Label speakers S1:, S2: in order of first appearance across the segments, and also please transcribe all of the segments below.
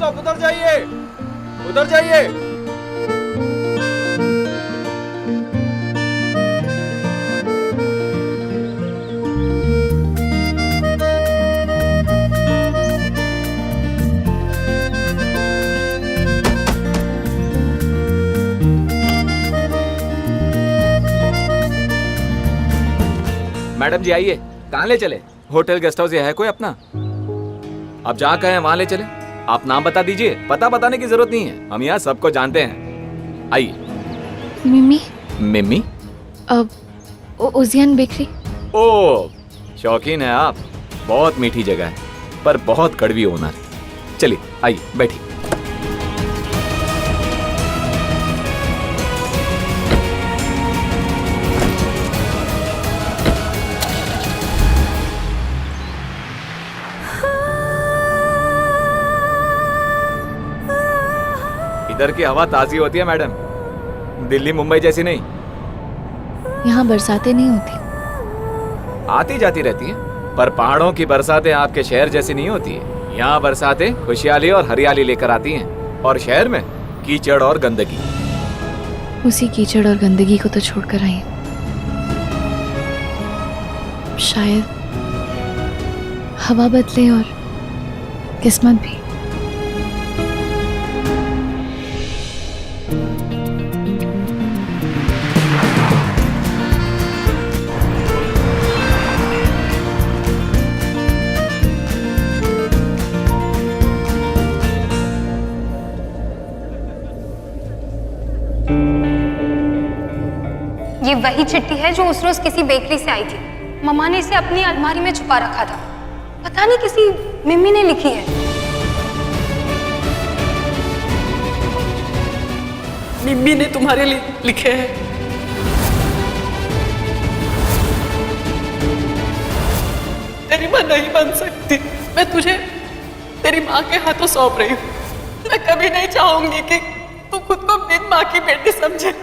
S1: साहब उधर जाइए, उधर जाइए। मैडम जी आइए। कहाँ ले चले? होटल गेस्ट हाउस ये है कोई अपना? आप जहाँ कहें वहाँ ले चले। आप नाम बता दीजिए, पता बताने की जरूरत नहीं है, हम यहाँ सबको जानते हैं। आइए।
S2: मिमी।
S1: मिमी?
S2: ओजियन बेकरी।
S1: ओ, शौकीन है आप। बहुत मीठी जगह है पर बहुत कड़वी ओनर। चलिए आइए बैठिए। इधर की हवा ताजी होती है मैडम, दिल्ली मुंबई जैसी नहीं।
S2: यहाँ बरसातें नहीं होती।
S1: आती जाती रहती हैं, पर पहाड़ों की बरसातें आपके शहर जैसी नहीं होती है। यहाँ बरसातें खुशहाली और हरियाली लेकर आती हैं, और शहर में कीचड़ और गंदगी।
S2: उसी कीचड़ और गंदगी को तो छोड़कर आई। शायद हवा बदले और किस्मत भी।
S3: ये वही चिट्ठी है जो उस रोज किसी बेकरी से आई थी। मम्मा ने इसे अपनी अलमारी में छुपा रखा था। पता नहीं किसी मिम्मी ने लिखी है।
S4: मिम्मी ने तुम्हारे लिए लिखे हैं। तेरी माँ नहीं बन सकती। मैं तुझे तेरी माँ के हाथों सौंप रही हूँ। मैं कभी नहीं चाहूंगी कि तू खुद को बिन माँ की बेटी समझे।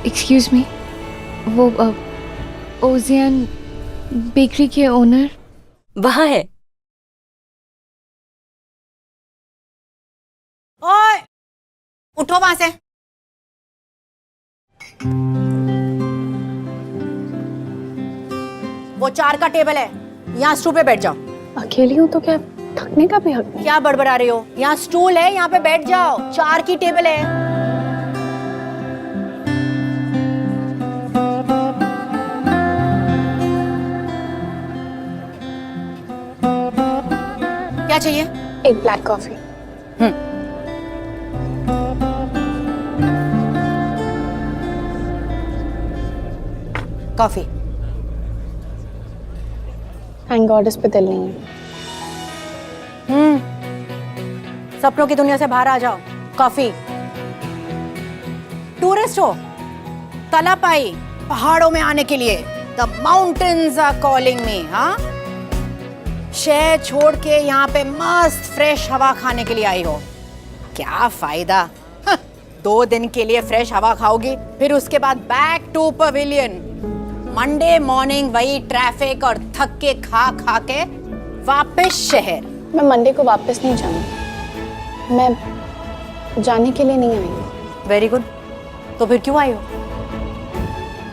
S2: एक्सक्यूज मी, वो ओजियन बेकरी के ओनर
S5: वहाँ है।
S6: ओए, उठो वहां से। वो 4 का टेबल है, यहाँ स्टूल पे बैठ जाओ।
S2: अकेली हूँ तो क्या थकने का भी हक नहीं?
S6: क्या बड़बड़ा रही हो? यहाँ स्टूल है, यहाँ पे बैठ जाओ। 4 की टेबल है। क्या चाहिए?
S2: एक black coffee.
S6: Coffee.
S2: Thank God इस पे दिल नहीं है।
S6: सपनों की दुनिया से बाहर आ जाओ। कॉफी। टूरिस्ट हो, तलब आई पहाड़ों में आने के लिए। The mountains are calling me. हाँ, शहर छोड़ के यहाँ पे मस्त फ्रेश हवा खाने के लिए आई हो। क्या फायदा? 2 दिन के लिए फ्रेश हवा खाओगी, फिर उसके बाद back to pavilion. Monday morning वही ट्रैफिक और थक के खा खा के वापस शहर।
S2: मैं मंडे को वापस नहीं जाना। मैं जाने के लिए नहीं आई।
S6: Very good. तो फिर क्यों आई हो?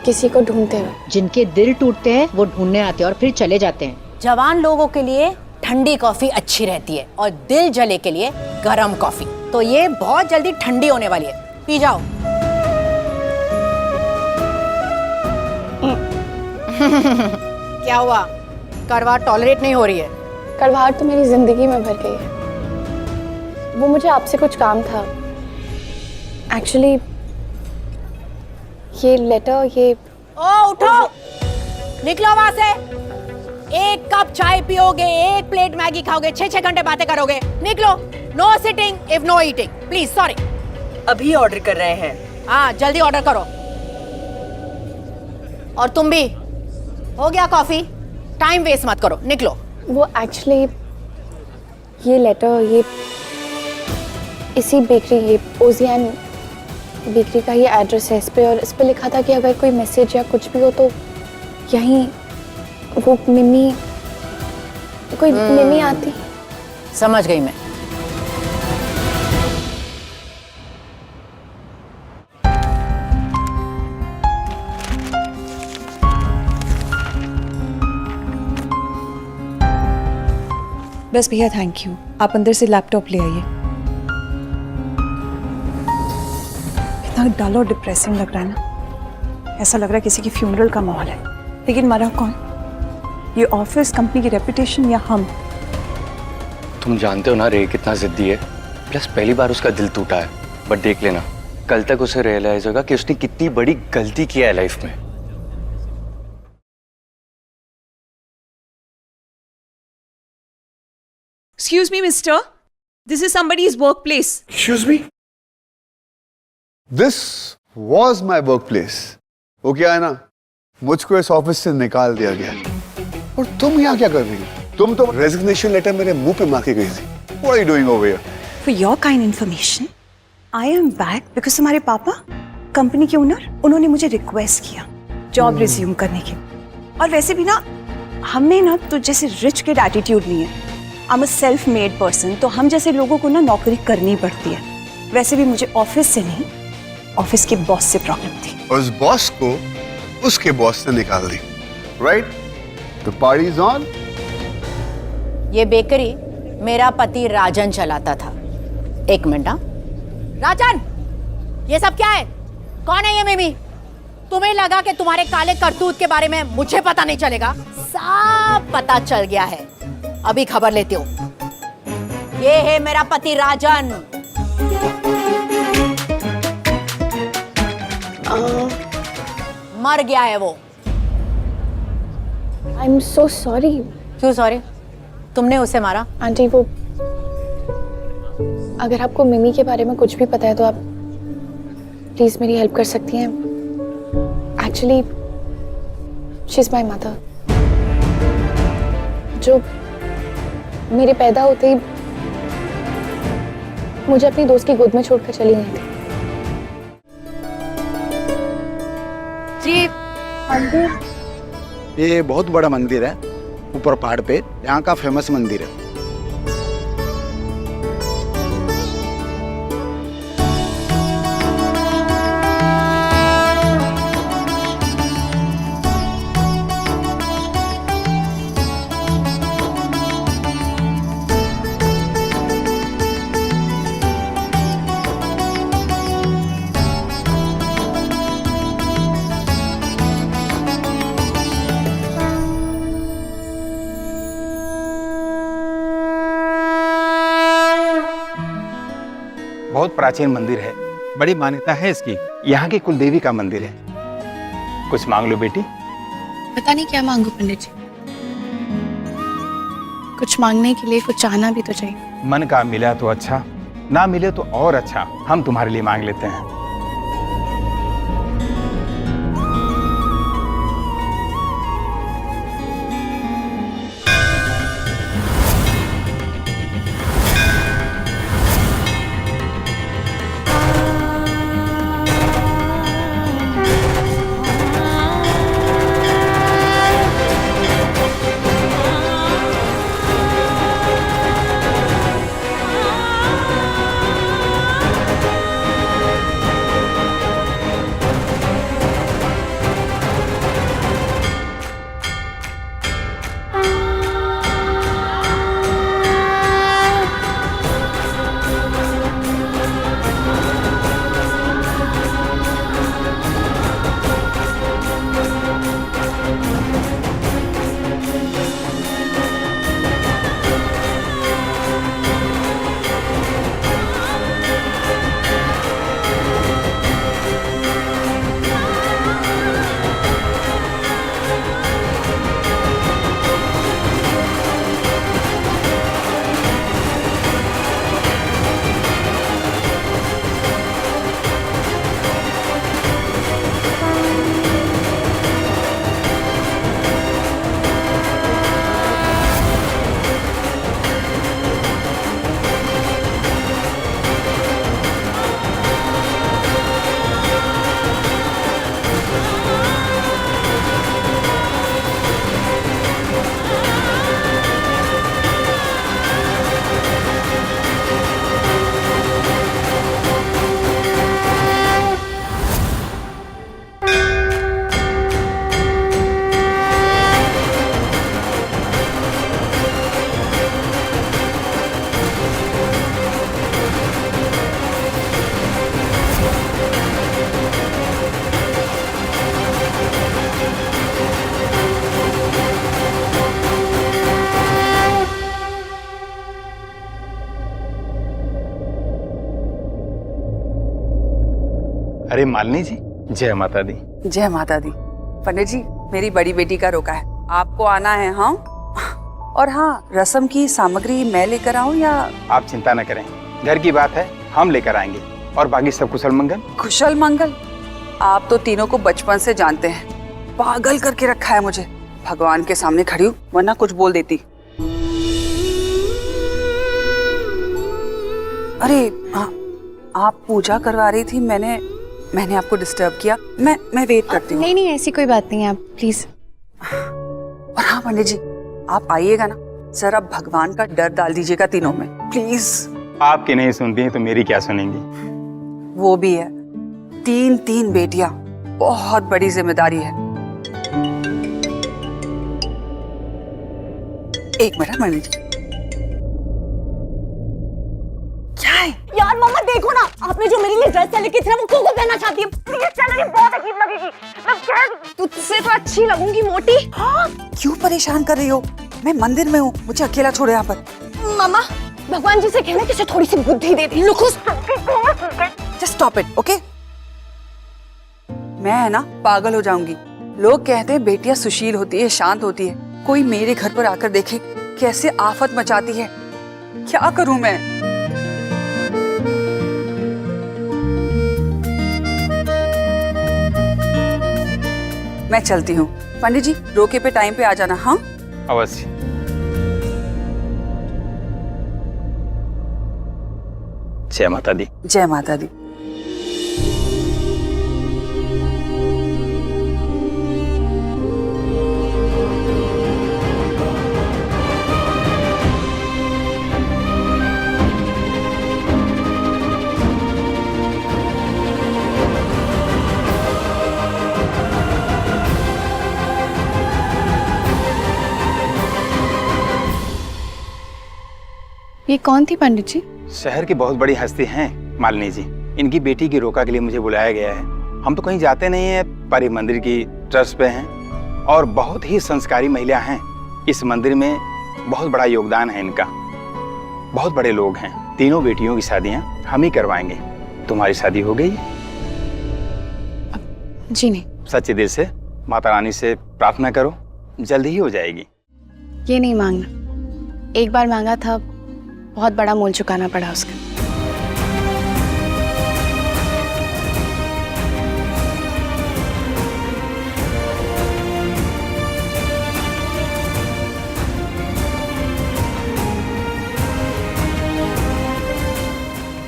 S2: किसी को ढूंढते हुए।
S7: जिनके दिल टूटते हैं वो ढूंढने आते हैं और फिर चले जाते हैं।
S6: जवान लोगों के लिए ठंडी कॉफी अच्छी रहती है और दिल जले के लिए गरम कॉफी। तो ये बहुत जल्दी ठंडी होने वाली है, पी जाओ। क्या हुआ? कड़वाहट टॉलरेट नहीं हो रही है?
S2: कड़वाहट तो मेरी जिंदगी में भर गई है। वो मुझे आपसे कुछ काम था। एक्चुअली ये लेटर, ये
S6: ओ उठो, निकलो वहां से। 1 कप चाय पियोगे, 1 प्लेट मैगी खाओगे, 6-6 घंटे बातें करोगे। निकलो। No sitting if no eating. Please, sorry.
S7: अभी ऑर्डर कर रहे हैं।
S6: हाँ, जल्दी ऑर्डर करो। और तुम भी। हो गया कॉफी, टाइम वेस्ट मत करो, निकलो।
S2: वो एक्चुअली ये लेटर, ये इसी बेकरी, ये ओजियन बेकरी का ये एड्रेस है इस पे, और इस पे लिखा था कि अगर कोई मैसेज या कुछ भी हो तो यहीं वो मिमी, कोई मिमी आती।
S6: समझ गई मैं।
S5: बस भैया थैंक यू, आप अंदर से लैपटॉप ले आइए। इतना डल और डिप्रेसिंग लग रहा है ना, ऐसा लग रहा है किसी की फ्यूनरल का माहौल है। लेकिन मरा कौन? ये ऑफिस, कंपनी की रेपुटेशन या हम?
S8: तुम जानते हो ना रे कितना जिद्दी है, प्लस पहली बार उसका दिल टूटा है। बट देख लेना, कल तक उसे रियलाइज होगा कि उसने कितनी बड़ी गलती किया है लाइफ में।
S5: Excuse me, mister. This is somebody's workplace.
S9: Excuse me? This was my workplace. वो क्या है ना, मुझको इस ऑफिस से निकाल दिया गया। और तुम यहाँ क्या कर रही हो? तुम तो रेजिग्नेशन लेटर मेरे मुंह पे मार के गई थी। What are you doing over here?
S5: For your kind information, I am back because हमारे पापा, कंपनी के ओनर, उन्होंने मुझे रिक्वेस्ट किया जॉब रिज्यूम करने की। और वैसे भी ना, हमें ना तो जैसे रिच किड एटीट्यूड नहीं है। I'm a self-made person, तो हम जैसे लोगों को ना नौकरी करनी पड़ती है। वैसे भी मुझे ऑफिस से नहीं, ऑफिस के बॉस से प्रॉब्लम थी।
S9: उस बॉस को उसके बॉस ने निकाल दी, right? The party is on.
S6: ये बेकरी मेरा पति राजन चलाता था। एक मिनट। राजन, ये सब क्या है? कौन है ये मिमी? तुम्हें लगा कि तुम्हारे काले करतूत के बारे में मुझे पता नहीं चलेगा? सब पता चल गया है। अभी खबर लेती हूँ। ये है मेरा पति राजन। मर गया है वो।
S2: I am so sorry.
S6: क्यों सॉरी? तुमने उसे मारा?
S2: आंटी वो, अगर आपको मिमी के बारे में कुछ भी पता है तो आप प्लीज मेरी हेल्प कर सकती हैं। Actually she is my mother. जो मेरे पैदा होते ही मुझे अपनी दोस्त की गोद में छोड़कर चली गई थी।
S6: जी,
S10: ये बहुत बड़ा मंदिर है ऊपर पहाड़ पे, यहाँ का फेमस मंदिर है। बहुत प्राचीन मंदिर है, बड़ी मान्यता है इसकी। यहाँ की कुल देवी का मंदिर है। कुछ मांग लो बेटी।
S2: पता नहीं क्या मांगू पंडित जी। कुछ मांगने के लिए कुछ चाहना भी तो चाहिए।
S10: मन का मिला तो अच्छा, ना मिले तो और अच्छा। हम तुम्हारे लिए मांग लेते हैं। अरे मालिनी जी, जय माता दी।
S11: जय माता दी। पंडित जी, मेरी बड़ी बेटी का रोका है, आपको आना है। हाँ, और हाँ, रस्म की सामग्री मैं लेकर आऊं या?
S10: आप चिंता न करें, घर की बात है, हम लेकर आएंगे। और बाकी सब कुशल मंगल?
S11: कुशल मंगल? आप तो तीनों को बचपन से जानते हैं, पागल करके रखा है मुझे। भगवान के सामने खड़ी हूँ, वरना कुछ बोल देती। अरे आप पूजा करवा रही थी, मैंने आपको डिस्टर्ब किया? मैं वेट करती हूँ।
S2: नहीं, ऐसी कोई बात नहीं है, आप प्लीज।
S11: और हाँ पंडित जी, आप आइएगा ना, जरा भगवान का डर डाल दीजिएगा तीनों में, प्लीज।
S10: आपकी नहीं सुनती हैं तो मेरी क्या सुनेंगी?
S11: वो भी है, तीन बेटियां, बहुत बड़ी जिम्मेदारी है। एक मिनट पंडित जी। क्या है?
S6: यार मम्मा देखो ना, आपने जो मेरे लिए ड्रेस सेलेक्ट की थी ना, वो कोको पहनना चाहती है। प्लीज चलो, बहुत अजीब लगेगी। मैं क्या तुझसे तो अच्छी लगूंगी मोटी।
S11: हाँ, क्यों परेशान कर रही हो? मैं मंदिर में हूँ, मुझे अकेला छोड़ो यहाँ पर।
S6: मम्मा, भगवान जी से कहना कि थोड़ी सी बुद्धि दे दी।
S11: Just stop it, okay? मैं है ना पागल हो जाऊंगी। लोग कहते हैं बेटियां सुशील होती है, शांत होती है। कोई मेरे घर पर आकर देखे कैसे आफत मचाती है, क्या करूं मैं? मैं चलती हूँ। पंडित जी, रोके पे टाइम पे आ जाना। हाँ,
S10: अवश्य। जय माता दी।
S11: जय माता दी।
S2: ये कौन थी पंडित जी?
S10: शहर की बहुत बड़ी हस्ती हैं मालिनी जी। इनकी बेटी की रोका के लिए मुझे बुलाया गया है। हम तो कहीं जाते नहीं हैं, पर मंदिर की ट्रस्ट पे हैं और बहुत ही संस्कारी महिला हैं। इस मंदिर में बहुत बड़ा योगदान है इनका। बहुत बड़े लोग हैं। तीनों बेटियों की शादियां हम ही करवाएंगे। तुम्हारी शादी हो गई?
S2: जी नहीं।
S10: सच्चे दिल से माता रानी से प्रार्थना करो, जल्दी ही हो जाएगी।
S2: ये नहीं मांगना, एक बार मांगा था, बहुत बड़ा मोल चुकाना पड़ा उसका।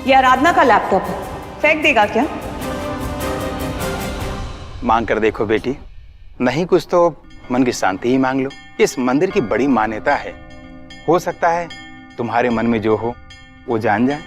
S5: ये आराधना का लैपटॉप है, फेंक देगा क्या?
S10: मांग कर देखो बेटी, नहीं कुछ तो मन की शांति ही मांग लो। इस मंदिर की बड़ी मान्यता है, हो सकता है तुम्हारे मन में जो हो वो जान जाए।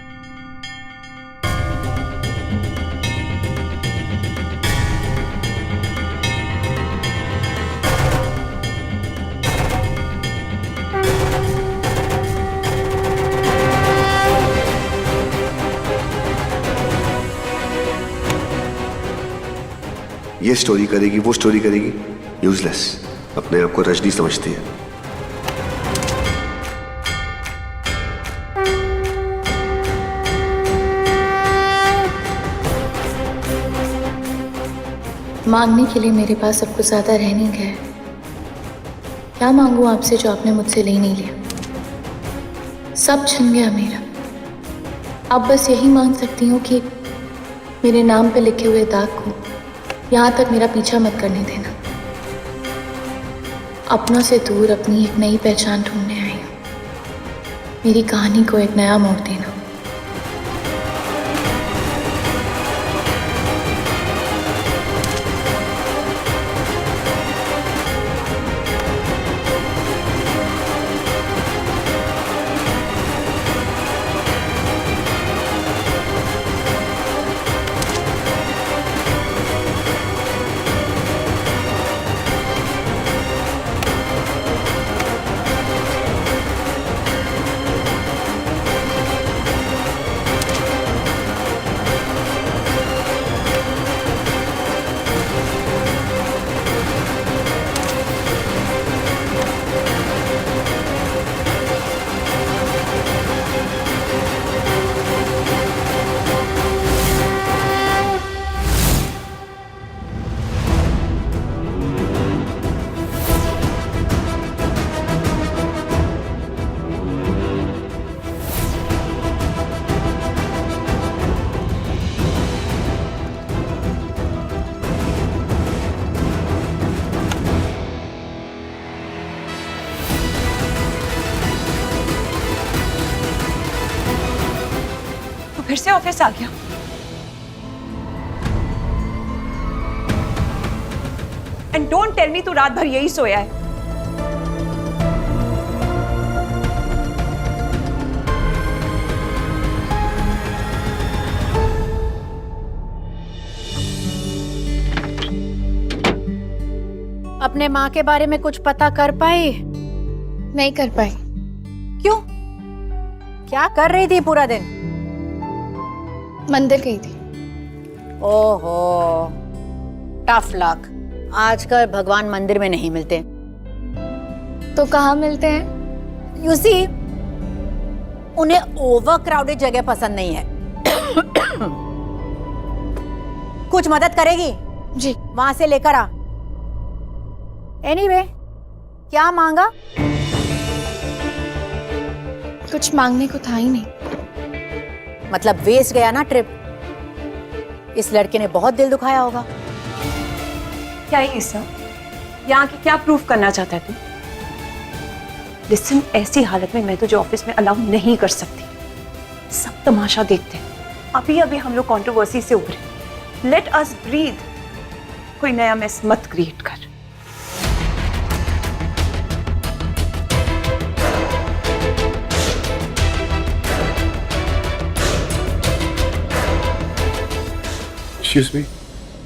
S9: ये स्टोरी करेगी, वो स्टोरी करेगी, यूजलेस। अपने आप को रजनी समझती है।
S12: मांगने के लिए मेरे पास सब कुछ ज़्यादा रह नहीं गया। क्या मांगूं आपसे जो आपने मुझसे ले नहीं लिया? सब छिन गया मेरा। अब बस यही मांग सकती हूँ कि मेरे नाम पे लिखे हुए दाग को यहाँ तक मेरा पीछा मत करने देना। अपनों से दूर अपनी एक नई पहचान ढूंढने आई हूँ। मेरी कहानी को एक नया मोड़ देना।
S5: से ऑफिस आ गया। एंड डोंट टेल मी तू रात भर यही सोया है।
S6: अपने माँ के बारे में कुछ पता कर पाई?
S2: नहीं कर पाई।
S6: क्यों? क्या कर रही थी पूरा दिन?
S2: मंदिर गई थी।
S6: ओहो, टफ लक। आजकल भगवान मंदिर में नहीं मिलते।
S2: तो कहाँ मिलते हैं?
S6: यू सी, उन्हें ओवर क्राउडेड जगह पसंद नहीं है। कुछ मदद करेगी?
S2: जी।
S6: वहां से लेकर आ। एनीवे, क्या मांगा?
S2: कुछ मांगने को था ही नहीं।
S6: मतलब वेस्ट गया ना ट्रिप। इस लड़के ने बहुत दिल दुखाया होगा।
S5: क्या है ये सब? यहाँ की क्या प्रूफ करना चाहता है तू? लिसन, ऐसी हालत में मैं तुझे ऑफिस में अलाउ नहीं कर सकती। सब तमाशा देखते हैं। अभी अभी हम लोग कंट्रोवर्सी से उभरे। Let us breathe. कोई नया मेस मत क्रिएट कर।
S9: Excuse me?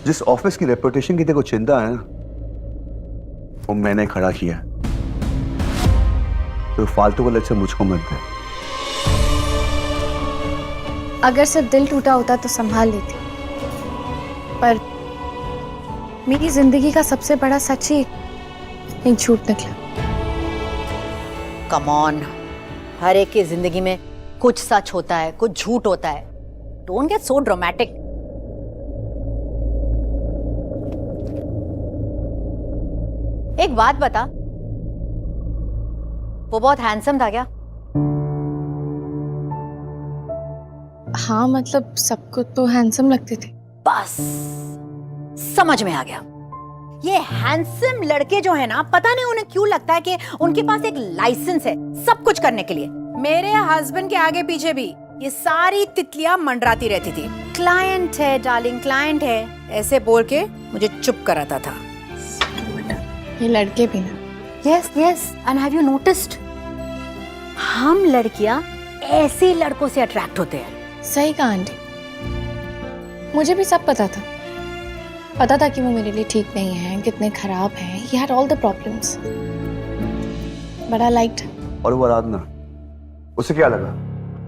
S9: जिस ऑफिस की रेपुटेशन की तेरे को चिंता है ना, वो मैंने खड़ा किया। तो फालतू का लेक्चर मुझको मत दे।
S2: अगर सिर्फ दिल टूटा होता तो संभाल लेती, पर मेरी जिंदगी का सबसे बड़ा सच ही एक झूठ निकला।
S6: कम ऑन, हर एक की जिंदगी में कुछ सच होता है, कुछ झूठ होता है। Don't get so dramatic. एक बात बता, वो बहुत हैंडसम था क्या?
S2: हाँ, मतलब सबको तो हैंडसम लगते थे।
S6: बस समझ में आ गया। ये हैंडसम लड़के जो है ना, पता नहीं उन्हें क्यों लगता है कि उनके पास एक लाइसेंस है सब कुछ करने के लिए। मेरे हस्बैंड के आगे पीछे भी ये सारी तितलियां मंडराती रहती थी। क्लाइंट है डार्लिंग, क्लाइंट है, ऐसे बोल के मुझे चुप कराता था।
S2: ये लड़के भी ना।
S6: Yes yes, and have you noticed, हम लड़कियां ऐसे लड़कों से अट्रैक्ट होते हैं।
S2: सही कहा आंटी, मुझे भी सब पता था। पता था कि वो मेरे लिए ठीक नहीं है, कितने खराब हैं। He had all the problems, बड़ा लाइट।
S9: और वो आराधना, उसे क्या लगा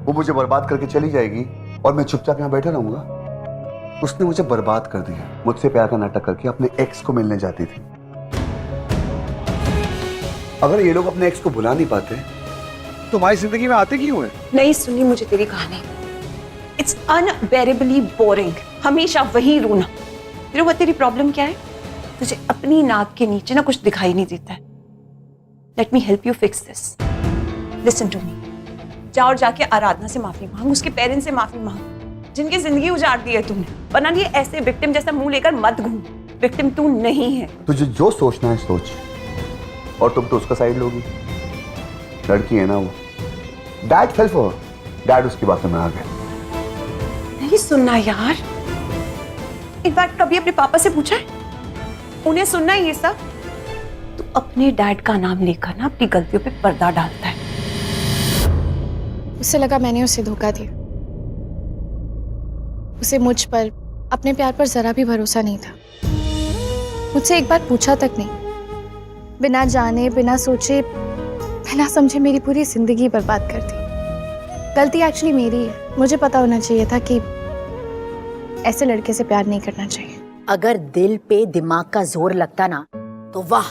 S9: वो मुझे बर्बाद करके चली जाएगी और मैं चुपचाप यहाँ बैठा रहूंगा? उसने मुझे बर्बाद कर दिया। मुझसे प्यार का नाटक करके अपने एक्स को मिलने जाती थी। अगर ये लोग अपने एक्स को भुला नहीं पाते तो तुम्हारी जिंदगी में आते क्यों हैं?
S5: नहीं सुनी मुझे तेरी कहानी। It's unbearably boring. हमेशा वही रोना। तेरे वो तेरी प्रॉब्लम क्या है? तुझे अपनी नाक के नीचे ना कुछ दिखाई नहीं देता है। Let me help you fix this. Listen to me. जा और जाके आराधना से माफी मांग, उसके पेरेंट्स से माफी मांग, जिनकी जिंदगी उजाड़ दी है तुमने। वरना ये ऐसे विक्टिम जैसा मुंह लेकर मत घूम। विक्टिम तू नहीं है।
S9: तुझे जो सोचना है सोच, और तुम तो उसका साइड लोगी। लड़की है ना वो। डैड फेल फॉर डैड, उसकी बातों में आ गया।
S5: नहीं सुनना यार। इनफैक्ट कभी अपने पापा से पूछा है? उन्हें सुनना है ये सब? तो अपने डैड का नाम लेकर ना अपनी गलतियों पे पर्दा डालता है।
S2: उसे लगा मैंने उसे धोखा दिया। उसे मुझ पर, अपने प्यार पर जरा भी भरोसा नहीं था। मुझसे एक बार पूछा तक नहीं। बिना जाने, बिना सोचे, बिना समझे मेरी पूरी जिंदगी बर्बाद कर दी। गलती एक्चुअली मेरी है। मुझे पता होना चाहिए था कि ऐसे लड़के से प्यार नहीं करना चाहिए।
S6: अगर दिल पे दिमाग का जोर लगता ना तो वाह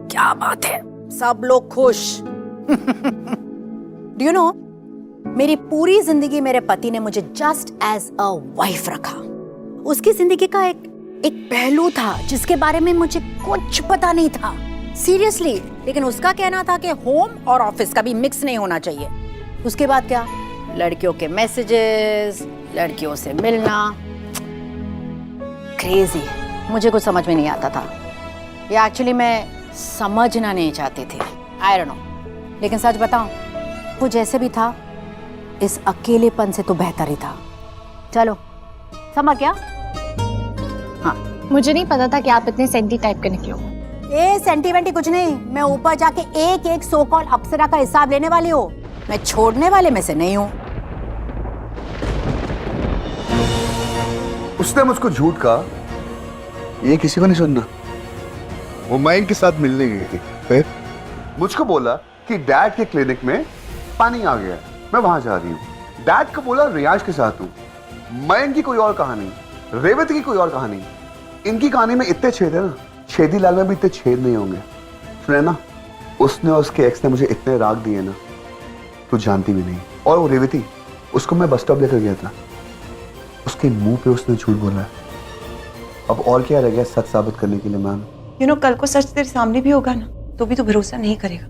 S6: क्या बात है, सब लोग खुश। डू यू नो, मेरी पूरी जिंदगी मेरे पति ने मुझे जस्ट एज अ वाइफ रखा। उसकी जिंदगी का एक पहलू था जिसके बारे में मुझे कुछ पता नहीं था, सीरियसली। लेकिन उसका कहना था कि होम और ऑफिस का भी मिक्स नहीं होना चाहिए। उसके बाद क्या, लड़कियों के मैसेजेस, लड़कियों से मिलना, क्रेजी। मुझे कुछ समझ में नहीं आता था, या एक्चुअली मैं समझना नहीं चाहती थी। I don't know. लेकिन सच बताऊं, वो जैसे भी था इस अकेलेपन से तो बेहतर ही था। चलो, समझ गया? हाँ।
S2: मुझे नहीं पता था कि आप इतने सेंटी टाइप के निकले हो।
S6: ए सेंटीमेंटी कुछ नहीं, मैं ऊपर जाके एक एक सो कॉल अप्सरा का हिसाब लेने वाली हूँ। मैं छोड़ने वाले में से नहीं हूँ।
S9: उसने मुझको झूठ कहा, ये किसी को नहीं सुनना। वो मयंक के साथ मिलने गई थी, फिर मुझको बोला कि डैड के क्लिनिक में पानी आ गया, मैं वहां जा रही हूँ। डैड को बोला रियाज के साथ हूँ। मयंक की कोई और कहानी, रेवती की कोई और कहानी। इनकी कहानी में इतने छेद है ना, छेदी लाल में भी इतने छेद नहीं होंगे। सुने ना, उसने और उसके एक्स ने मुझे इतने राग दिए ना, तू जानती भी नहीं। और वो रेवती, उसको मैं बस स्टॉप लेकर गया था, उसके मुंह पे उसने झूठ बोला। अब और क्या रह गया सच साबित करने के लिए मैम?
S5: यू नो, कल को सच तेरे सामने भी होगा ना, तो भी तू भरोसा नहीं करेगा,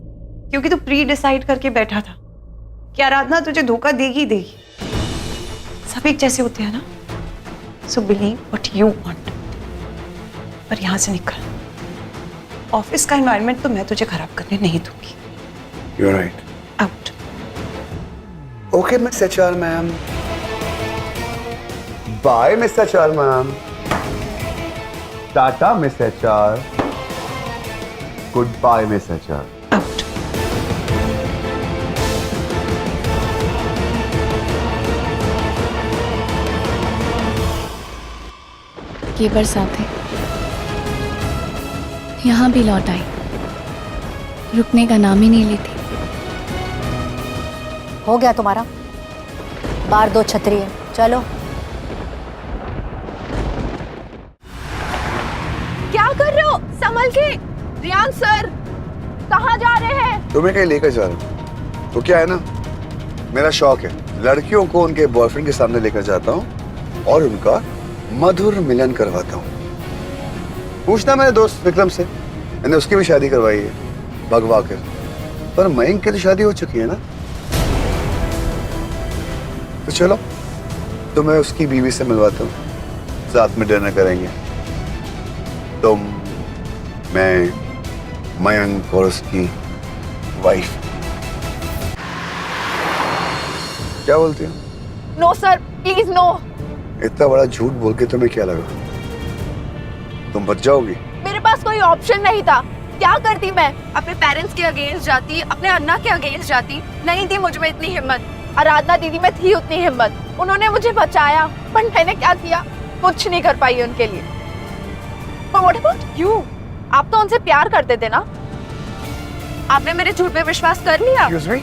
S5: क्योंकि तू प्री डिसाइड करके बैठा था कि आराधना तुझे धोखा देगी देगी। सब एक जैसे होते हैं ना, so believe what you want. पर यहां से निकल, ऑफिस का एनवायरनमेंट तो मैं तुझे खराब करने नहीं दूंगी।
S9: You're right.
S5: Out.
S9: Okay, Miss HR ma'am. Bye, Miss HR ma'am. Tata miss HR। Good bye miss HR।
S5: Out.
S2: ये बरसातें यहाँ भी लौट आई, रुकने का नाम ही नहीं लेती।
S6: हो गया तुम्हारा? बार दो छतरी है, चलो।
S5: क्या कर रहे हो? संभल के। रियान सर, कहाँ जा रहे हैं?
S9: तुम्हें कहीं लेकर जा रहा हूँ। तो क्या है ना, मेरा शौक है, लड़कियों को उनके बॉयफ्रेंड के सामने लेकर जाता हूँ और उनका मधुर मिलन करवाता हूँ। पूछना मेरे दोस्त विक्रम से, मैंने उसकी भी शादी करवाई है भगवा कर। पर मयंक की तो शादी हो चुकी है ना। तो चलो, तो मैं उसकी बीवी से मिलवाता हूँ, साथ में डिनर करेंगे। तुम, मैं, मयंक और उसकी वाइफ। क्या बोलती हो?
S5: No sir, please no.
S9: इतना बड़ा झूठ बोल के तुम्हें क्या लगा, तुम बच जाओगी?
S5: मेरे पास कोई ऑप्शन नहीं था। क्या करती मैं? अपने पेरेंट्स के अगेंस्ट जाती, अपने अन्ना के अगेंस्ट जाती। नहीं थी मुझ में इतनी हिम्मत। आराधना दीदी में थी उतनी हिम्मत, उन्होंने मुझे बचाया। पर मैंने क्या किया? कुछ नहीं कर पाई उनके लिए। But what about you? आप तो उनसे प्यार करते थे ना? आपने मेरे झूठ पे विश्वास कर लिया?
S9: Excuse me?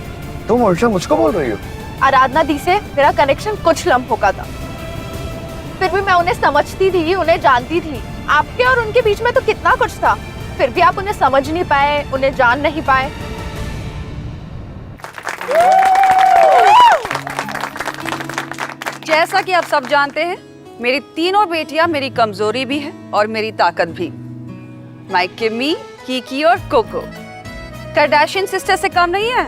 S9: तुम उल्टा मुझको बोल रही हो?
S5: आराधना दी से मेरा कनेक्शन कुछ लम्हों का था, फिर भी मैं उन्हें समझती थी, उन्हें जानती थी। आपके और उनके बीच में तो कितना कुछ था, फिर भी आप उन्हें समझ नहीं पाए, उन्हें जान नहीं पाए।
S11: जैसा कि आप सब जानते हैं, मेरी तीनों बेटियां मेरी कमजोरी भी है और मेरी ताकत भी। माय किमी, कीकी और कोको कार्दाशियन सिस्टर से कम नहीं है।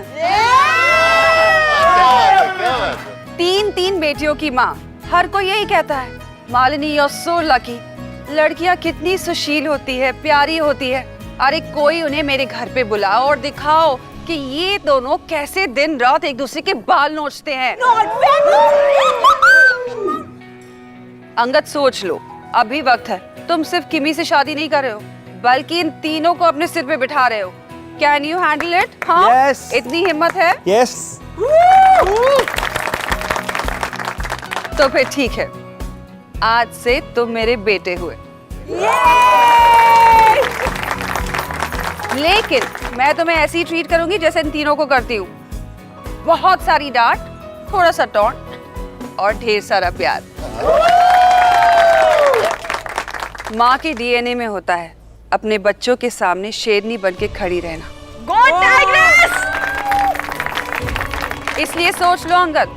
S11: तीन बेटियों की माँ। हर कोई यही कहता है, Malini you are so lucky. लड़कियां कितनी सुशील होती है, प्यारी होती है। अरे कोई उन्हें मेरे घर पे बुलाओ और दिखाओ कि ये दोनों कैसे दिन रात एक दूसरे के बाल नोचते हैं। अंगद सोच लो, अभी वक्त है। तुम सिर्फ किमी से शादी नहीं कर रहे हो, बल्कि इन तीनों को अपने सिर पे बिठा रहे हो। Can you handle it? हाँ,
S13: Yes.
S11: इतनी हिम्मत है?
S13: यस।
S11: तो फिर ठीक है, आज से तुम मेरे बेटे हुए। लेकिन मैं तुम्हें ऐसी ट्रीट करूंगी जैसे इन तीनों को करती हूँ। बहुत सारी डांट, थोड़ा सा टॉन्ट और ढेर सारा प्यार। माँ के डीएनए में होता है अपने बच्चों के सामने शेरनी बनके खड़ी रहना। Go Tigress! इसलिए सोच लो अंगद,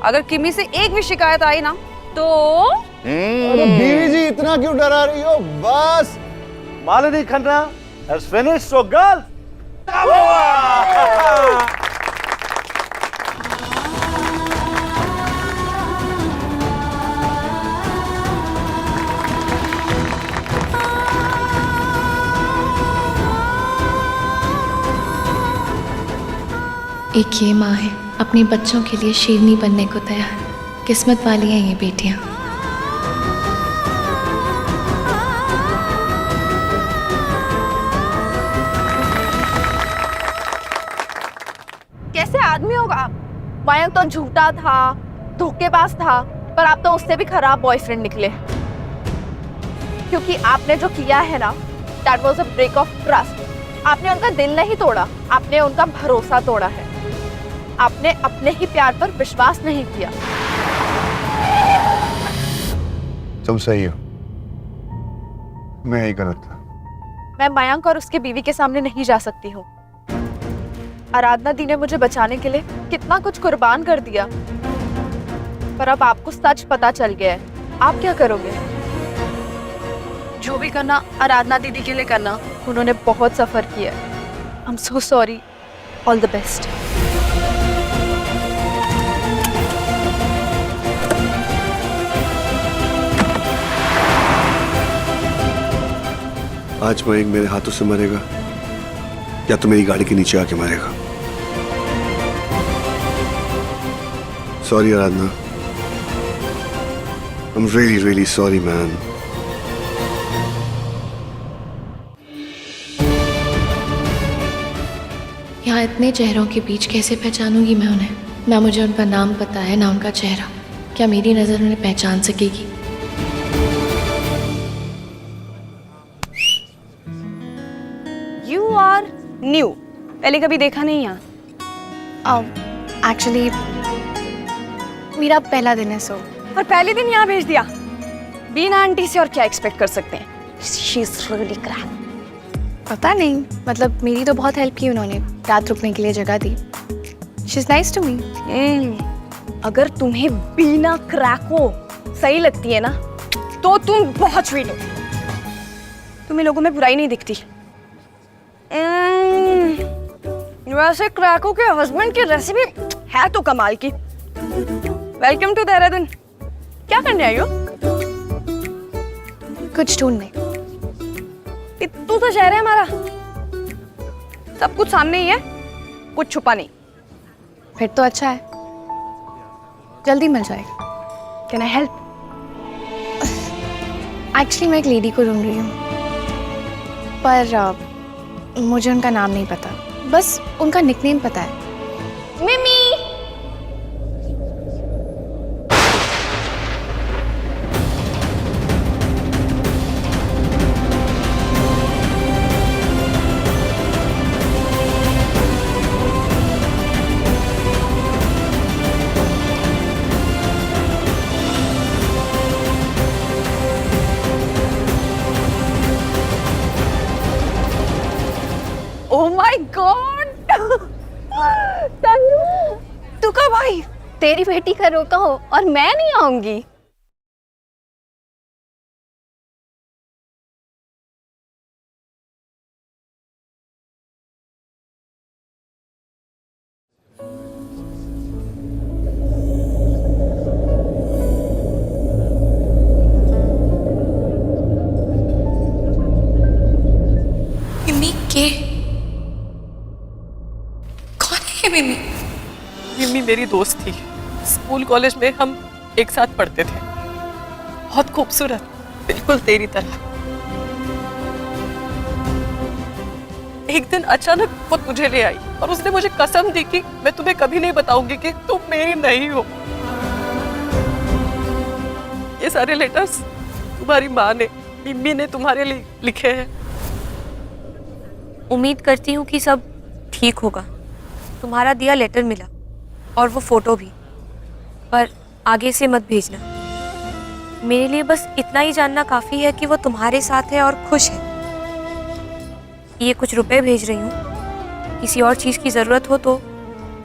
S11: अगर किमी से एक भी शिकायत आई ना तो
S13: अरे बीवी जी, इतना क्यों डरा रही हो? बस Malini Khanna has finished, so girls, come on!
S12: एक ये माँ है अपने बच्चों के लिए शेरनी बनने को तैयार। किस्मत वाली हैं ये बेटियां।
S14: कैसे आदमी होगा आप? मयंक तो झूठा था, धोखेबाज था, पर आप तो उससे भी खराब बॉयफ्रेंड निकले। क्योंकि आपने जो किया है ना, that was a break of trust. आपने उनका दिल नहीं तोड़ा, आपने उनका भरोसा तोड़ा है। आपने अपने ही प्यार पर विश्वास नहीं किया।
S9: तुम सही हो, मैं ही गलत था।
S14: मैं मयंक और उसके बीवी के सामने नहीं जा सकती हूँ। आराधना दी ने मुझे बचाने के लिए कितना कुछ कुर्बान कर दिया, पर अब आपको सच पता चल गया है। आप क्या करोगे? जो भी करना आराधना दीदी के लिए करना। उन्होंने बहुत सफर किया है। I am so sorry. All the best.
S9: आज मयंक मेरे हाथों से मरेगा या तो मेरी गाड़ी के नीचे आके मरेगा। Sorry Aradhana, I'm really sorry man.
S12: यहाँ इतने चेहरों के बीच कैसे पहचानूंगी मैं उन्हें? ना मुझे उनका नाम पता है, ना उनका चेहरा। क्या मेरी नजर उन्हें पहचान सकेगी?
S14: यू आर न्यू, पहले कभी देखा नहीं यहाँ?
S2: एक्चुअली मेरा पहला दिन है, सो
S14: और पहले दिन यहाँ भेज दिया। बीना आंटी से और क्या एक्सपेक्ट कर सकते हैं? She is really crack.
S2: पता नहीं, मतलब मेरी तो बहुत हेल्प की उन्होंने। रात रुकने के लिए जगह दी। She's nice to me.
S14: अगर तुम्हें बीना क्रैको सही लगती है ना, तो तुम बहुत स्वीट हो। तुम्हें लोगों में बुराई नहीं दिखती। वैसे क्रैको के हस्बैंड की रेसिपी है तो कमाल की। Welcome to Dehradun. क्या करने आई हो?
S2: कुछ ढूंढने।
S14: तू तो शहर है हमारा, सब कुछ सामने ही है, कुछ छुपा नहीं।
S2: फिर तो अच्छा है, जल्दी मिल जाएगा।
S14: Can I help?
S2: एक्चुअली मैं एक लेडी को ढूंढ रही हूँ, पर मुझे उनका नाम नहीं पता, बस उनका निकनेम पता है।
S14: मिमी। Oh my God! तू कब आई? तेरी बेटी का रोका हो और मैं नहीं आऊंगी।
S12: मिमी के? कौन है मिमी?
S4: मिमी मेरी दोस्त थी। स्कूल कॉलेज में हम एक साथ पढ़ते थे। बहुत खूबसूरत, बिल्कुल तेरी तरह। एक दिन अचानक वो तुझे ले आई और उसने मुझे कसम दी कि मैं तुम्हें कभी नहीं बताऊंगी कि तुम मेरी नहीं हो। ये सारे लेटर्स तुम्हारी माँ ने, मिमी ने तुम्हारे लिए लिखे हैं।
S14: उम्मीद करती हूँ कि सब ठीक होगा। तुम्हारा दिया लेटर मिला और वो फोटो भी, पर आगे से मत भेजना। मेरे लिए बस इतना ही जानना काफ़ी है कि वो तुम्हारे साथ है और खुश है। ये कुछ रुपए भेज रही हूँ, किसी और चीज़ की ज़रूरत हो तो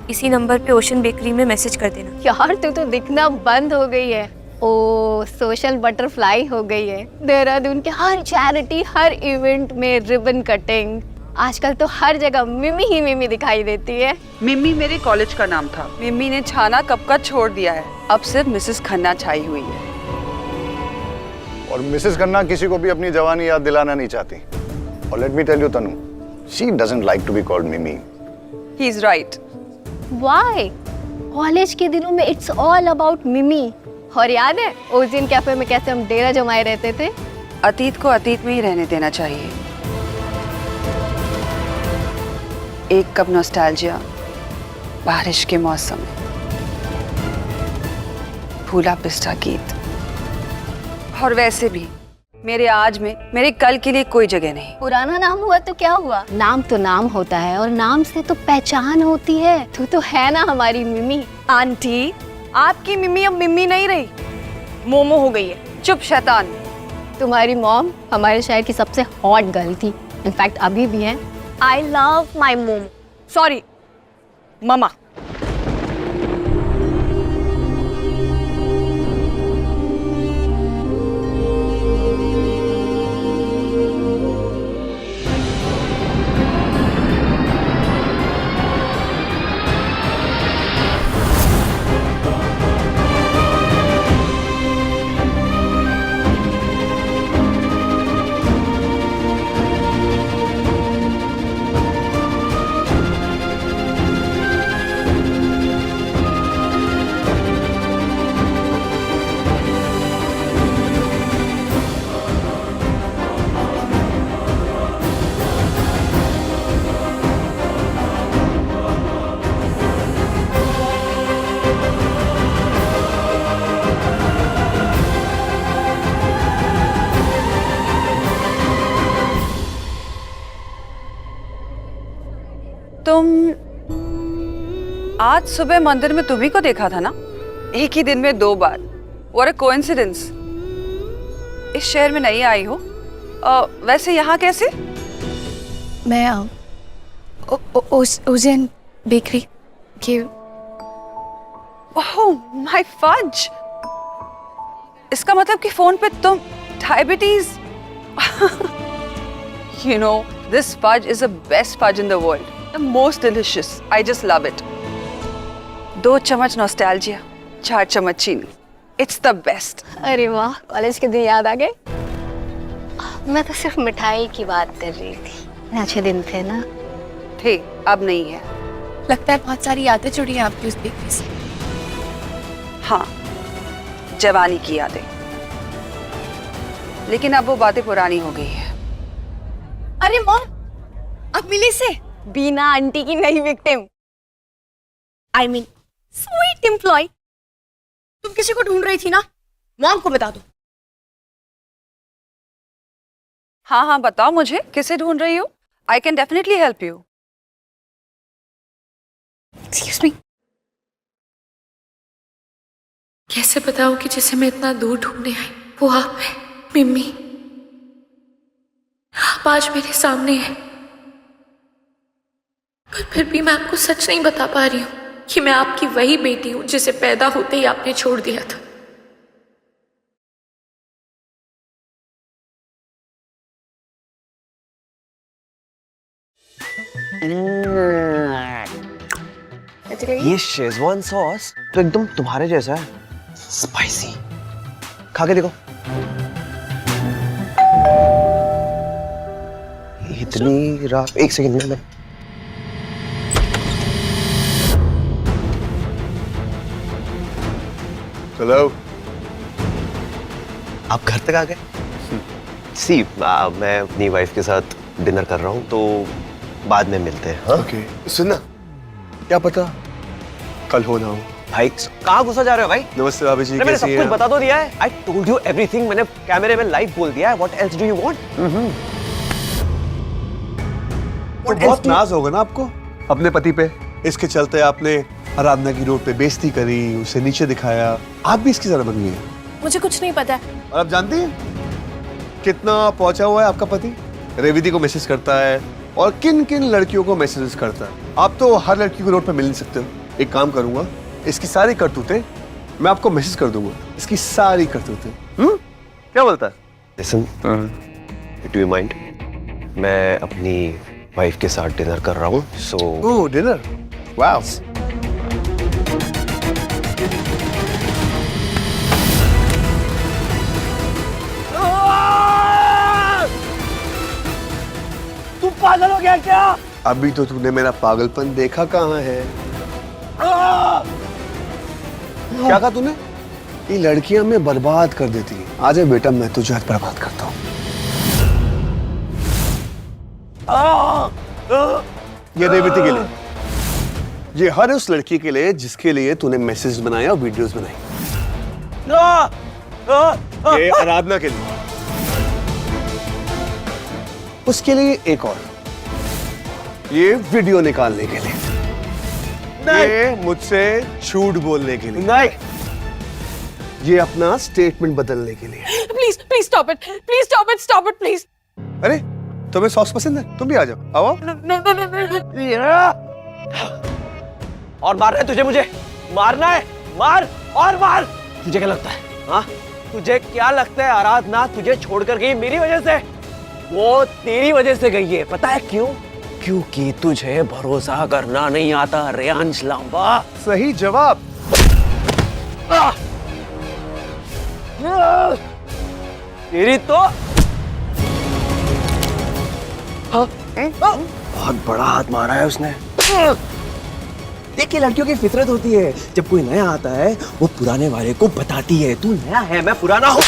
S14: इसी नंबर पे ओशन बेकरी में मैसेज कर देना।
S3: यार तू तो दिखना बंद हो गई है। ओ सोशल बटरफ्लाई हो गई है। देहरादून के हर चैरिटी, हर इवेंट में रिबन कटिंग। आजकल तो हर जगह मिमी ही मिमी दिखाई देती है।
S11: मिमी मेरे कॉलेज का नाम था। मिमी ने छाना कब का छोड़ दिया है, अब सिर्फ मिसेस खन्ना छाई हुई है।
S13: और मिसेस खन्ना किसी को भी अपनी जवानी याद दिलाना नहीं चाहती। और let me tell you Tanu, she doesn't like to be called Mimi.
S11: He is right.
S3: Why? College के दिनों में इट्स ऑल अबाउट मिमी। और याद है उस दिन कैफे में कैसे हम डेरा जमाए रहते थे?
S11: अतीत को अतीत में ही रहने देना चाहिए। एक कप नॉस्टैल्जिया बारिश के मौसम में, फूला पिस्ता गीत। और वैसे भी मेरे आज में, मेरे कल के लिए कोई जगह नहीं।
S3: पुराना नाम हुआ तो क्या हुआ, नाम तो नाम होता है और नाम से तो पहचान होती है। तू तो है ना हमारी मिमी।
S11: आंटी, आपकी मिमी अब मिमी नहीं रही, मोमो हो गई है। चुप शैतान।
S3: तुम्हारी मॉम हमारे शहर की सबसे हॉट गर्ल थी, इनफैक्ट अभी भी है। I love my momo,
S11: sorry mama. तुम आज सुबह मंदिर में तुम्ही को देखा था ना, एक ही दिन में 2 बार। What a coincidence। इस शहर में नहीं आई हो, वैसे यहाँ कैसे?
S2: मैं ओजेन बेकरी के।
S11: Oh my fudge. इसका मतलब कि फोन पे तुम diabetes. You know, this fudge is the best fudge in the world. The most delicious. I just love it. 2 चम्मच नॉस्टैल्जिया, 4 चम्मच चीनी। It's the best.
S3: अरे वाह, कॉलेज के दिन याद आ गए। मैं तो सिर्फ मिठाई की बात कर रही थी। अच्छे दिन थे ना?
S11: थे, अब नहीं है।
S2: लगता है बहुत सारी यादें जुड़ी हैं आपकी उस बेकरी से।
S11: हाँ, जवानी की यादें। लेकिन अब वो बातें पुरानी हो गई है।
S3: अरे मॉम, अब मिली से बीना आंटी की नई victim. I mean sweet employ. तुम किसी को ढूंढ रही थी ना? मॉम को बता दो।
S11: हाँ हाँ, बताओ मुझे किसे ढूंढ रही हो? I can definitely help you.
S12: Excuse me, कैसे बताऊं कि जिसे मैं इतना दूर ढूंढने आई वो आप है, मिम्मी। आप आज मेरे सामने हैं, पर फिर भी मैं आपको सच नहीं बता पा रही हूँ कि मैं आपकी वही बेटी हूँ जिसे पैदा होते ही आपने छोड़ दिया था।
S15: ये शेजवान सॉस तो एकदम तुम्हारे जैसा है, स्पाइसी। खा के देखो। इतनी रात, 1 सेकंड में।
S9: चलो,
S15: आप घर तक आ गए? सी, मैं अपनी वाइफ के साथ डिनर कर रहा हूँ, तो बाद में मिलते हैं। हाँ?
S9: ओके, सुनना, क्या पता कल हो ना हो।
S15: भाई कहाँ घुसा जा रहे हो भाई?
S9: नमस्ते भाभी जी,
S15: मैंने सब कुछ बता तो दिया है। I told you everything। मैंने कैमरे में लाइव बोल दिया है। What else do you want?
S9: तो बहुत नाज होगा ना आपको अपने पति पे। इसके चलते आपने आराधना की रोड पे बेइज्जती करी, उसे नीचे दिखाया। आप भी इसकी तरह बन गई हैं।
S2: मुझे कुछ नहीं पता।
S9: और आप जानती हैं कितना पहुंचा हुआ है आपका पति? रेवती को मैसेज करता है और किन किन लड़कियों को मैसेजेस करता है। आप तो हर लड़की को रोड पे मिल नहीं सकते हो। एक काम करूंगा, इसकी सारी करतूतें मैं आपको मैसेज कर दूंगा। इसकी सारी करतूतें। क्या बोलता है?
S15: Listen, do you mind? मैं अपनी वाइफ के साथ डिनर कर रहा हूँ, so।
S9: ओह, डिनर? वाओ।
S13: तू पागल हो गया क्या?
S9: अभी तो तूने मेरा पागलपन देखा कहाँ है? क्या कहा तूने? ये लड़कियां मैं बर्बाद कर देती हैं। आजा बेटा, मैं तुझे आज बर्बाद करता हूँ। ये रेवती के लिए, ये हर उस लड़की के लिए जिसके लिए तूने मैसेज बनाया और वीडियोस बनाई। ये आराधना के लिए, उसके लिए एक और, ये वीडियो निकालने के लिए, ये मुझसे झूठ बोलने के लिए,
S15: नहीं,
S9: ये अपना स्टेटमेंट बदलने के लिए।
S6: Please please stop it, please stop it, stop it please.
S9: अरे तुम्हें सॉस पसंद है? तुम भी आ जाओ, आओ।
S15: और मारना है तुझे, मुझे मारना है, मार और मार। तुझे क्या लगता है? हाँ, तुझे क्या लगता है आराधना तुझे छोड़कर गई मेरी वजह से? वो तेरी वजह से गई है। पता है क्यों? क्योंकि तुझे भरोसा करना नहीं आता रेयांश लांबा।
S9: सही जवाब।
S15: तेरी तो बहुत बड़ा हाथ मारा है उसने। देखिए, लड़कियों की फितरत होती है, जब कोई नया आता है वो पुराने वाले को बताती है तू नया है, मैं पुराना हूँ।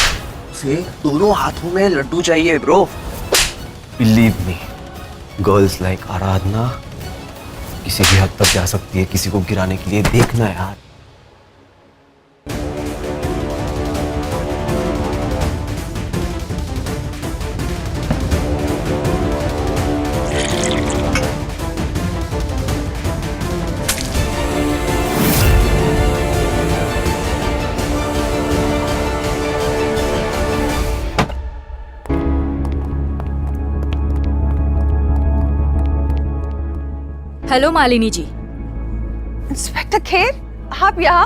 S15: उसे दोनों हाथों में लड्डू चाहिए bro. Believe me, girls like Aradhana किसी भी हद तक जा सकती है किसी को गिराने के लिए। देखना यार।
S12: हेलो मालिनी जी।
S11: इंस्पेक्टर खेर, आप यहाँ?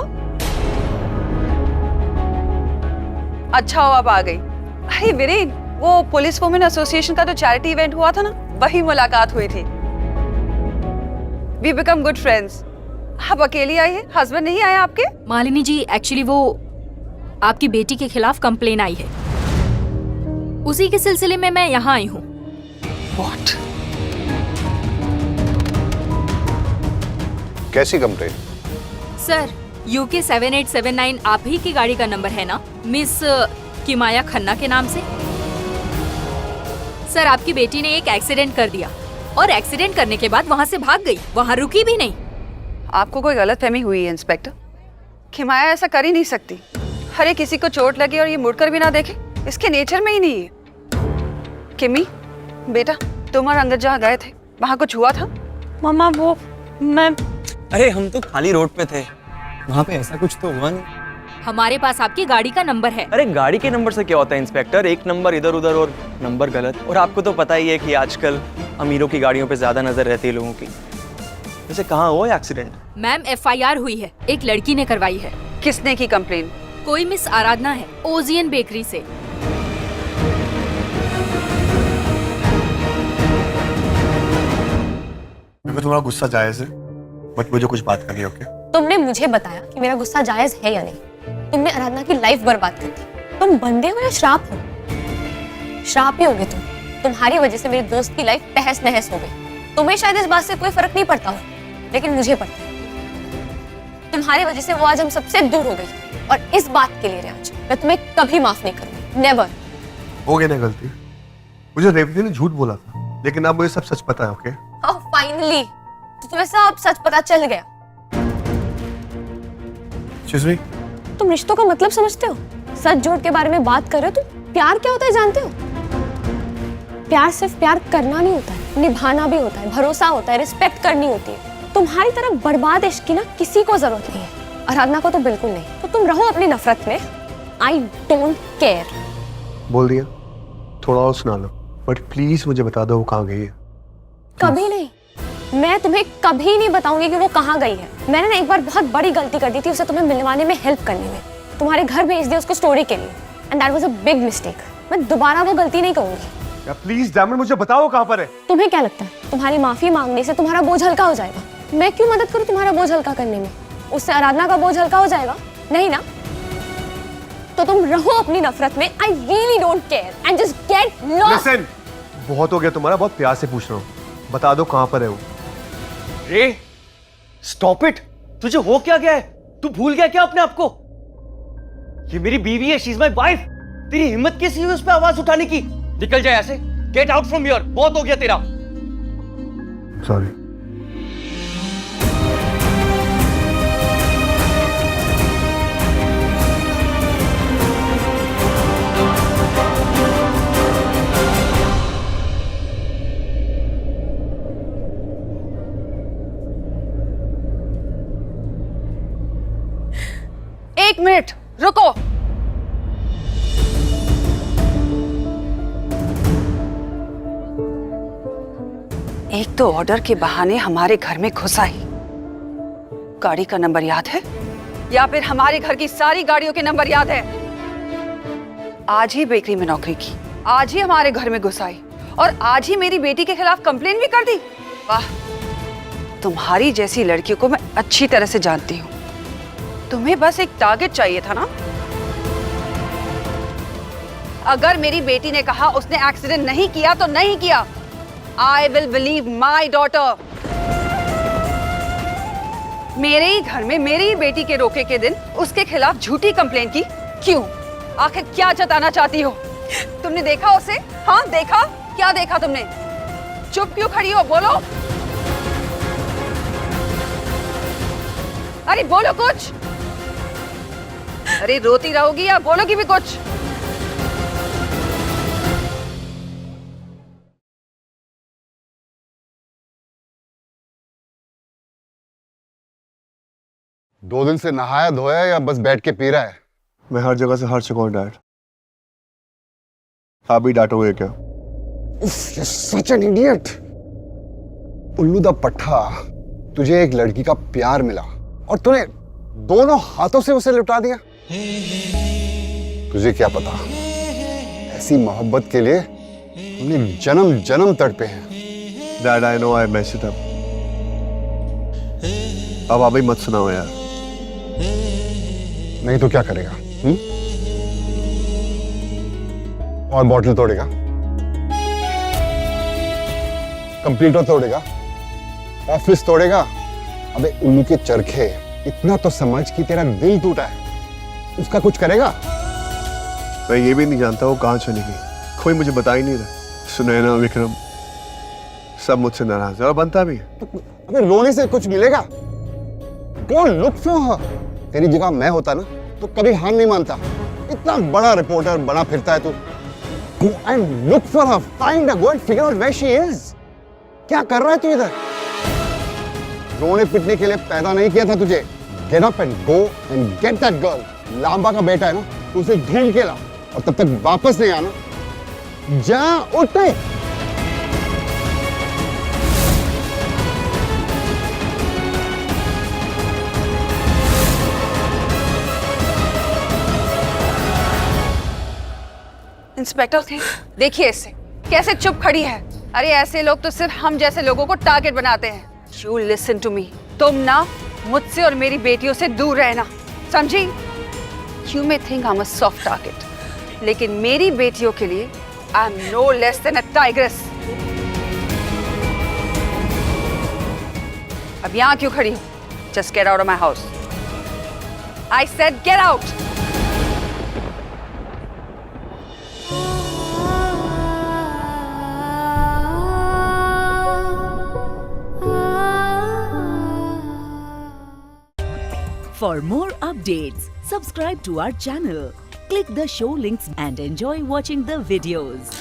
S11: अच्छा हो आप आ गई। अरे वीरेन, वो पुलिस वुमेन एसोसिएशन का जो चैरिटी इवेंट हुआ था ना, वही मुलाकात हुई थी। We become good friends. आप अकेली आई है, हस्बैंड नहीं आए आपके?
S12: मालिनी जी, एक्चुअली वो आपकी बेटी के खिलाफ कंप्लेन आई है, उसी के सिलसिले में मैं यहाँ आई हूँ।
S11: What?
S9: कैसी कंप्लेन?
S12: सर, UK 7879 आप ही की गाड़ी का नंबर है ना, मिस किमाया खन्ना के नाम से? सर, आपकी बेटी ने एक एक्सीडेंट कर दिया और एक्सीडेंट करने के बाद वहाँ से भाग गई, वहाँ रुकी भी नहीं।
S11: आपको कोई गलतफहमी हुई है इंस्पेक्टर। किमाया ऐसा कर ही नहीं सकती। हरे किसी को चोट लगे और ये मुड़कर भी ना देखे, इसके नेचर में ही नहीं है। किमी, बेटा तुम और अंगद जहाँ गए थे वहाँ कुछ हुआ था?
S6: मम्मा वो मैं
S15: अरे हम तो खाली रोड पे थे, वहाँ पे ऐसा कुछ तो हुआ नहीं।
S12: हमारे पास आपकी गाड़ी का नंबर है।
S15: अरे गाड़ी के नंबर से क्या होता है इंस्पेक्टर, एक नंबर इधर उधर और नंबर गलत। और आपको तो पता ही है कि आजकल अमीरों की गाड़ियों पे ज्यादा नजर रहती है लोगों की। वैसे कहाँ हुआ एक्सीडेंट?
S12: मैम, FIR हुई है, एक लड़की ने करवाई है।
S11: किसने की कंप्लेन?
S12: कोई मिस आराधना है, ओजियन बेकरी से।
S9: तुम्हारा गुस्सा जायज है, बट मुझे कुछ बात करनी है। ओके?
S14: तुमने मुझे बताया कि मेरा गुस्सा जायज है या नहीं। तुमने आराधना की लाइफ बर्बाद कर दी। तुम बंदे हो या श्राप हो? श्राप ही होगे तुम। तुम्हारी वजह से मेरे दोस्त की लाइफ तहस नहस हो गई। तुम्हें शायद इस बात से कोई फर्क नहीं पड़ता हो, लेकिन मुझे पड़ता है। तुम्हारी वजह से वो आज हम सबसे दूर हो गई, और इस बात के लिए रियाज मैं तुम्हें कभी माफ नहीं करूंगी। नेवर।
S9: हो गई ना गलती, मुझे रेवती ने झूठ बोला था, लेकिन अब मुझे सब सच पता है। ओके?
S14: फाइनली तो तुम्हें सब सच पता चल गया। तुम रिश्तों का मतलब समझते हो? सच झूठ के बारे में बात कर रहे हो। तुम प्यार क्या होता है जानते हो? प्यार सिर्फ प्यार करना नहीं होता है, निभाना भी होता है, भरोसा होता है, रिस्पेक्ट करनी होती है। तुम्हारी तरह बर्बाद इश्क की ना किसी को जरूरत नहीं है, आराधना को तो बिल्कुल नहीं। तो तुम रहो अपनी नफरत में। I don't care.
S9: बोल दिया, थोड़ा और सुना लो, बट प्लीज मुझे बता दो वो कहाँ गई है।
S14: कभी नहीं, मैं तुम्हें कभी नहीं बताऊंगी कि वो कहाँ गई है। मैंने ना एक बार बहुत बड़ी गलती कर दी थी, उसे तुम्हें मिलवाने में, हेल्प करने में। तुम्हारे घर भेज दिया उसको स्टोरी के लिए, and that was a big mistake. मैं दोबारा वो गलती नहीं करूंगी।
S9: या प्लीज डायमंड, मुझे बताओ कहाँ पर है।
S14: तुम्हें क्या लगता है तुम्हारी माफी मांगने से तुम्हारा बोझ हल्का हो जाएगा? मैं क्यों मदद करूं तुम्हारा बोझ हल्का करने में? उससे आराधना का बोझ हल्का हो जाएगा? नहीं ना? तो तुम रहो अपनी नफरत में। I really don't care and just get lost.
S9: Listen, बहुत हो गया तुम्हारा, बहुत प्यार से पूछ रहा हूँ, बता दो कहाँ पर है वो।
S15: रे स्टॉप इट, तुझे हो क्या गया है? तू भूल गया क्या अपने आप को? ये मेरी बीवी है, शी इज माय वाइफ। तेरी हिम्मत कैसी हुई उस पे आवाज उठाने की? निकल जाए ऐसे, गेट आउट फ्रॉम हियर, बहुत हो गया तेरा।
S9: सॉरी।
S11: एक मिनट रुको। एक तो ऑर्डर के बहाने हमारे घर में घुस आई। गाड़ी का नंबर याद है या फिर हमारे घर की सारी गाड़ियों के नंबर याद है? आज ही बेकरी में नौकरी की, आज ही हमारे घर में घुस आई और आज ही मेरी बेटी के खिलाफ कंप्लेन भी कर दी। वाह, तुम्हारी जैसी लड़कियों को मैं अच्छी तरह से जानती हूँ। तुम्हें बस एक टारगेट चाहिए था ना। अगर मेरी बेटी ने कहा उसने एक्सीडेंट नहीं किया तो नहीं किया। I will believe my daughter। मेरे ही घर में मेरी ही बेटी के रोके के दिन उसके खिलाफ झूठी कंप्लेन की। क्यों? आखिर क्या जताना चाहती हो? तुमने देखा उसे? हाँ देखा? क्या देखा तुमने? चुप क्यों खड़ी हो? बोलो। अरे बोलो कुछ। अरे रोती रहोगी या बोलोगी भी कुछ?
S9: दो दिन से नहाया धोया या बस बैठ के पी रहा है?
S13: मैं हर जगह से हर चुका हूँ डैड। आप भी डांटोगे क्या?
S9: Such an idiot. उल्लू दा पट्टा, तुझे एक लड़की का प्यार मिला और तूने दोनों हाथों से उसे लुटा दिया। तुझे क्या पता, ऐसी मोहब्बत के लिए हमने जन्म जन्म तड़पे हैं।
S13: Dad I know I messed it up. अब आप ही मत सुनाओ यार।
S9: नहीं तो क्या करेगा? और बॉटल तोड़ेगा, कंप्यूटर तोड़ेगा, ऑफिस तोड़ेगा? अबे उल्लू के चरखे, इतना तो समझ कि तेरा दिल टूटा है, उसका कुछ करेगा?
S13: मैं ये भी नहीं जानता वो कहाँ चली गई, कोई मुझे बता ही नहीं रहा। सुनैना, विक्रम सब मुझसे नाराज है और बनता भी है।
S9: अबे रोने से कुछ मिलेगा? Don't look for her। तेरी जगह मैं होता ना तो कभी हार नहीं मानता। इतना बड़ा रिपोर्टर बना फिरता है तू। Go and look for her, find her, go and figure out where she is। क्या कर रहा है तू इधर? रोने पिटने के लिए पैदा नहीं किया था तुझे। Get up and go and get that girl। Lamba का बेटा है ना, तू उसे ढूंढ के ला और तब तक वापस नहीं आना। जा, उठ।
S11: इंस्पेक्टर थे, देखिए इसे कैसे चुप खड़ी है। अरे ऐसे लोग तो सिर्फ हम जैसे लोगों को टारगेट बनाते हैं। You listen to me। तुम ना मुझसे और मेरी बेटियों से दूर रहना, समझी? You may think I'm a soft target, लेकिन मेरी बेटियों के लिए I'm no less than a tigress। अब यहाँ क्यों खड़ी हो? Just get out of my house। I said get out।
S16: For more updates, subscribe to our channel, click the show links and enjoy watching the videos.